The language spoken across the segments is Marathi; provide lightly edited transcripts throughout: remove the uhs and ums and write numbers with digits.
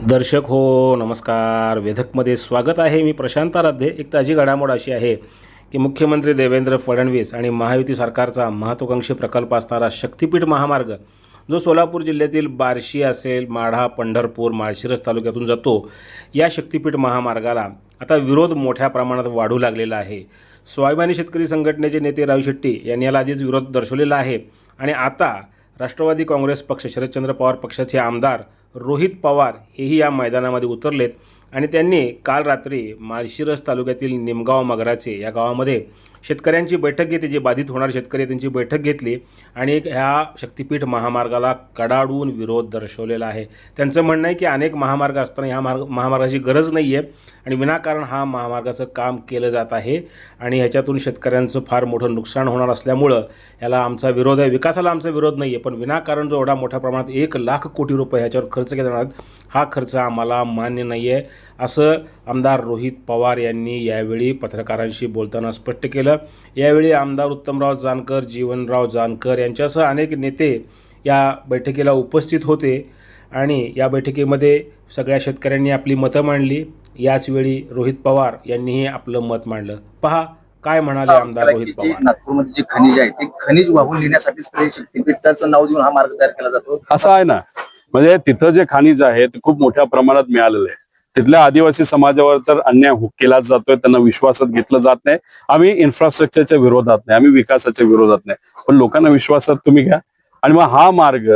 दर्शक हो नमस्कार. वेधकमध्ये स्वागत आहे. मी प्रशांत आराध्य. एक ताजी घडामोड अशी आहे की मुख्यमंत्री देवेंद्र फडणवीस आणि महायुती सरकारचा महत्त्वाकांक्षी प्रकल्प असणारा शक्तिपीठ महामार्ग जो सोलापूर जिल्ह्यातील बार्शी असेल, माढा, पंढरपूर, माळशिरस तालुक्यातून जातो, या शक्तिपीठ महामार्गाला आता विरोध मोठ्या प्रमाणात वाढू लागलेला आहे. स्वाभिमानी शेतकरी संघटनेचे नेते राजू शेट्टी यांनी याला आधीच विरोध दर्शवलेला आहे आणि आता राष्ट्रवादी काँग्रेस पक्ष, शरदचंद्र पवार पक्षाचे आमदार रोहित पवार हेही या मैदानामध्ये उतरलेत आणि त्यांनी काल रात्री माळशिरस तालुक्यातील निमगाव मगराचे या गावामध्ये शेतकऱ्यांची बैठक घेतली. जे बाधित होणारे शेतकरी त्यांची बैठक घेतली आणि ह्या शक्तिपीठ महामार्गाला कडाडून विरोध दर्शवलेला आहे. त्यांचं म्हणणं आहे की अनेक महामार्ग असताना ह्या महामार्गाची गरज नाही आहे आणि विनाकारण हा महामार्गाचं काम केलं जात आहे आणि ह्याच्यातून शेतकऱ्यांचं फार मोठं नुकसान होणार असल्यामुळं याला आमचा विरोध आहे. विकासाला आमचा विरोध नाही आहे, पण विनाकारण जो एवढा मोठ्या प्रमाणात 1,00,000 कोटी रुपये ह्याच्यावर खर्च केले जाणार आहेत, हा खर्च आम्हाला मान्य नाही आहे, असं आमदार रोहित पवार यांनी यावेळी पत्रकारांशी बोलताना स्पष्ट केलं. यावेळी आमदार उत्तमराव जानकर, जीवनराव जानकर यांच्यासह अनेक नेते या बैठकीला उपस्थित होते आणि या बैठकीमध्ये सगळ्या शेतकऱ्यांनी आपली मतं मांडली. याचवेळी रोहित पवार यांनीही आपलं मत मांडलं. पहा काय म्हणाले आमदार रोहित पवार. नागपूरमध्ये जे खनिज आहे ते खनिज वाहून नेण्यासाठी शक्तिपीठाचं नाव देऊन हा मार्ग तयार केला जातो असं आहे ना. म्हणजे तिथं जे खनिज आहे ते खूप मोठ्या प्रमाणात मिळालेलं आहे. तिथल्या आदिवासी समाजावर तर अन्याय केला जातोय, त्यांना विश्वासात घेतलं जात नाही. आम्ही इन्फ्रास्ट्रक्चरच्या विरोधात नाही, आम्ही विकासाच्या विरोधात नाही, पण लोकांना विश्वासात तुम्ही घ्या. आणि मग हा मार्ग,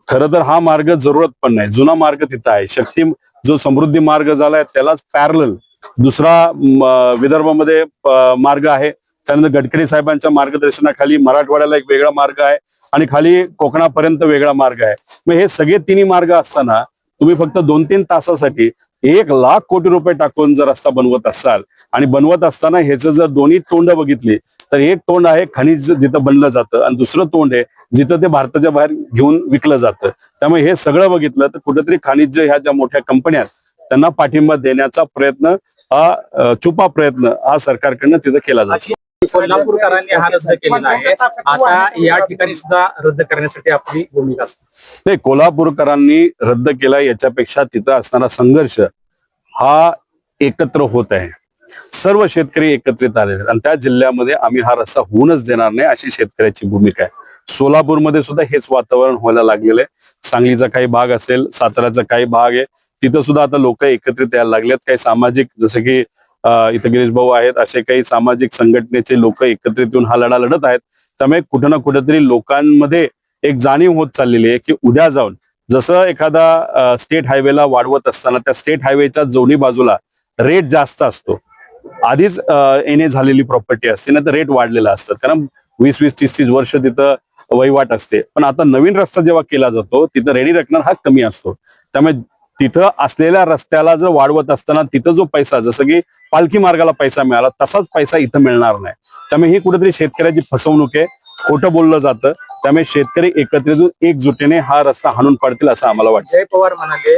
खरं तर हा मार्ग जरूरत पण नाही, जुना मार्ग तिथं आहे. शक्ती जो समृद्धी मार्ग झालाय त्यालाच पॅरलल दुसरा विदर्भामध्ये मार्ग आहे. त्यानंतर गडकरी साहेबांच्या मार्गदर्शनाखाली मराठवाड्याला एक वेगळा मार्ग आहे आणि खाली कोकणापर्यंत वेगळा मार्ग आहे. मग हे सगळे तिन्ही मार्ग असताना तुम्ही फक्त 2-3 तासासाठी 1,00,000 कोटी रुपये टाकून जर रस्ता बनवत असाल आणि बनवत असताना ह्याचं जर दोन्ही तोंड बघितली तर एक तोंड आहे खनिज जिथं बनलं जातं आणि दुसरं तोंड आहे जिथं ते भारताच्या बाहेर घेऊन विकलं जातं. त्यामुळे हे सगळं बघितलं तर कुठेतरी खनिज ह्या ज्या मोठ्या कंपन्या त्यांना पाठिंबा देण्याचा प्रयत्न, हा छुपा प्रयत्न हा सरकारकडनं तिथं केला जातो. कोल्हापूरकरांनी हा रद्द केलेला आहे. आता या ठिकाणी सुद्धा रद्द करण्यासाठी आपली भूमिका असते. नाही, कोल्हापूरकरांनी रद्द केला याच्यापेक्षा तिथं असणारा संघर्ष हा एकत्र होत आहे. सर्व शेतकरी एकत्रित आलेले आणि त्या जिल्ह्यामध्ये आम्ही हा रस्ता होऊनच देणार नाही अशी शेतकऱ्याची भूमिका आहे. सोलापूरमध्ये सुद्धा हेच वातावरण व्हायला लागलेलं आहे. सांगलीचा काही भाग असेल, साताऱ्याचा काही भाग आहे, तिथं सुद्धा आता लोक एकत्रित यायला लागलेत. काही सामाजिक, जसं की इथं गिरीश भाऊ आहेत, असे काही सामाजिक संघटनेचे लोक एकत्रित येऊन हा लढा लढत आहेत. त्यामुळे कुठं ना कुठेतरी लोकांमध्ये एक जाणीव होत चाललेली आहे की उद्या जाऊन जसं एखादा स्टेट हायवेला वाढवत असताना त्या स्टेट हायवेच्या दोन्ही बाजूला रेट जास्त असतो. आधीच येणे झालेली प्रॉपर्टी असते ना, तर रेट वाढलेला असतात, कारण 20-20, 30-30 वर्ष तिथं वहिवाट असते. पण आता नवीन रस्ता जेव्हा केला जातो तिथं रेडी रकणार हा कमी असतो. त्यामुळे तिथं असलेल्या रस्त्याला जर वाढवत असताना तिथं जो पैसा, जसं की पालखी मार्गाला पैसा मिळाला तसाच पैसा इथं मिळणार नाही. त्यामुळे ही कुठेतरी शेतकऱ्याची फसवणूक आहे, खोटं बोललं जातं. त्यामुळे शेतकरी एकत्रित एकजुटीने हा रस्ता हाणून पाडतील असं आम्हाला वाटतं. जय पवार म्हणाले